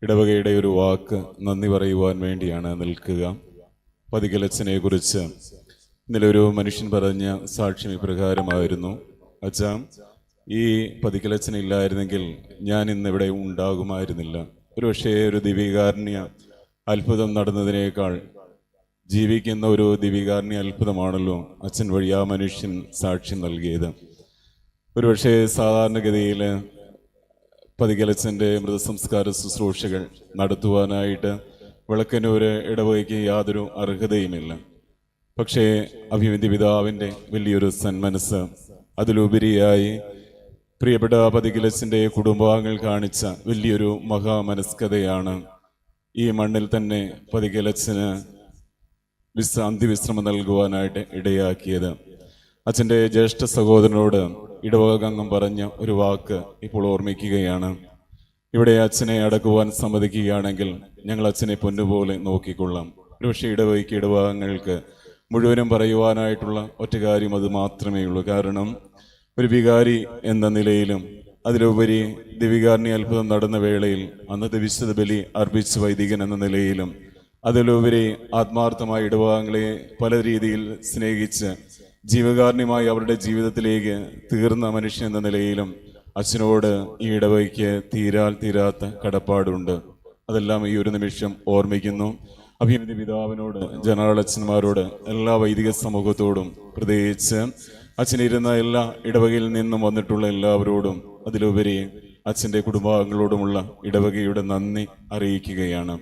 ഇടവകയുടെ ഒരു വാക്ക് നന്ദി പറയുവാൻ വേണ്ടിയാണ് നിൽക്കുക. പതികലച്ചനെ കുറിച്ച് ഇന്നലെ ഒരു മനുഷ്യൻ പറഞ്ഞ സാക്ഷ്യം ഇപ്രകാരമായിരുന്നു: അച്ഛാ, ഈ പതികലച്ചനില്ലായിരുന്നെങ്കിൽ ഞാൻ ഇന്നിവിടെ ഉണ്ടാകുമായിരുന്നില്ല. ഒരുപക്ഷേ ഒരു ദിവികാരുണ്യ അത്ഭുതം നടന്നതിനേക്കാൾ ജീവിക്കുന്ന ഒരു ദിവികാരുണ്യ അത്ഭുതമാണല്ലോ അച്ഛൻ വഴി ആ മനുഷ്യൻ സാക്ഷ്യം നൽകിയത്. ഒരുപക്ഷെ സാധാരണഗതിയിൽ പതികലച്ചൻ്റെ മൃതസംസ്കാര ശുശ്രൂഷകൾ നടത്തുവാനായിട്ട് വിളക്കന്നൂര് ഇടവകയ്ക്ക് യാതൊരു അർഹതയുമില്ല. പക്ഷേ അഭിമന്യ പിതാവിൻ്റെ വലിയൊരു സന്മനസ്, അതിലുപരിയായി പ്രിയപ്പെട്ട പതികലച്ചൻ്റെ കുടുംബാംഗങ്ങൾ കാണിച്ച വലിയൊരു മഹാമനസ്കതയാണ് ഈ മണ്ണിൽ തന്നെ പതികലച്ചന് അന്ത്യവിശ്രമം നൽകുവാനായിട്ട് ഇടയാക്കിയത്. അച്ഛൻ്റെ ജ്യേഷ്ഠ സഹോദരനോട് ഇടവകാംഗം പറഞ്ഞ ഒരു വാക്ക് ഇപ്പോൾ ഓർമ്മിക്കുകയാണ്: ഇവിടെ അച്ഛനെ അടക്കുവാൻ സമ്മതിക്കുകയാണെങ്കിൽ ഞങ്ങൾ അച്ഛനെ പൊന്നുപോലെ നോക്കിക്കൊള്ളാം. ഒരുപക്ഷെ ഇടവകയ്ക്ക് ഇടവകങ്ങൾക്ക് മുഴുവനും പറയുവാനായിട്ടുള്ള ഒറ്റ കാര്യം അത് മാത്രമേ ഉള്ളൂ. കാരണം ഒരു വികാരി എന്ന നിലയിലും അതിലുപരി ദിവികാരുണ്യ അത്ഭുതം നടന്ന വേളയിൽ അന്നത്തെ വിശുദ്ധ ബലി അർപ്പിച്ച വൈദികൻ എന്ന നിലയിലും അതിലുപരി ആത്മാർത്ഥമായ ഇടവകങ്ങളെ പല രീതിയിൽ സ്നേഹിച്ച് ജീവകാരുണ്യമായി അവരുടെ ജീവിതത്തിലേക്ക് തീർന്ന മനുഷ്യൻ എന്ന നിലയിലും അച്ഛനോട് ഈ ഇടവകയ്ക്ക് തീരാത്ത കടപ്പാടുണ്ട്. അതെല്ലാം ഈ ഒരു നിമിഷം ഓർമ്മിക്കുന്നു. അഭിമന്യ പിതാവിനോട്, ജനറൽ അച്ഛന്മാരോട്, എല്ലാ വൈദിക സമൂഹത്തോടും, പ്രത്യേകിച്ച് അച്ഛനിരുന്ന എല്ലാ ഇടവകയിൽ നിന്നും വന്നിട്ടുള്ള എല്ലാവരോടും, അതിലുപരി അച്ഛൻ്റെ കുടുംബാംഗങ്ങളോടുമുള്ള ഇടവകയുടെ നന്ദി അറിയിക്കുകയാണ്.